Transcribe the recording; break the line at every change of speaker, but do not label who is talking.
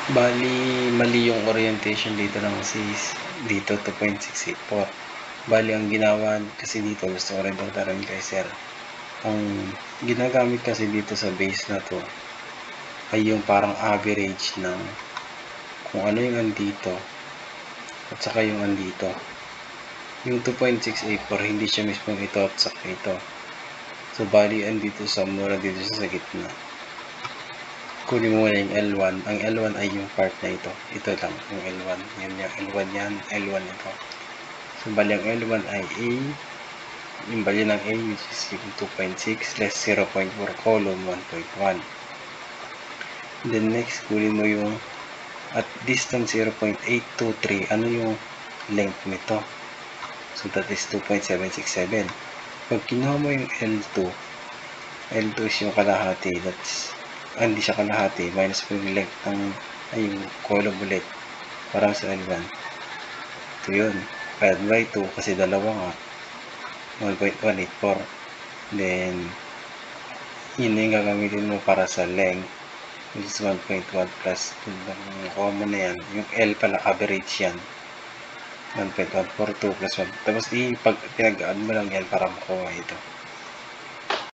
Bali, mali yung orientation dito ng dito 2.684. Bali, ang ginawa kasi dito, gusto ko rin rin kay sir. Ang ginagamit kasi dito sa base na to ay yung parang average ng kung ano yung andito at saka yung andito. Yung 2.684 hindi siya mismo ito at saka ito. So bali andito sa mura dito sa gitna. Kunin mo muna yung L1. Ang L1 ay yung part na ito. Ito lang, yung L1. Yan yung L1 yan, L1 ito. So, bali ang L1 ay A. Yung bali ng A, which is yung 2.6 less 0.4 column 1.1. Then next, kunin mo yung at distance 0.823. Ano yung length nito? So, that is 2.767. Pag kinuha mo yung L2, L2 is yung kalahati. That's hindi siya kalahati, minus po yung length ng yung column ulit parang sa L1. Ito yun, add by 2 kasi dalawa nga 1.184. Then yun yung gagamitin mo para sa length, which is 1.1 plus kuha mo na yan, yung L pala average yan 1.142 plus 1. Tapos pag pinag-add mo lang yan para makuha ito.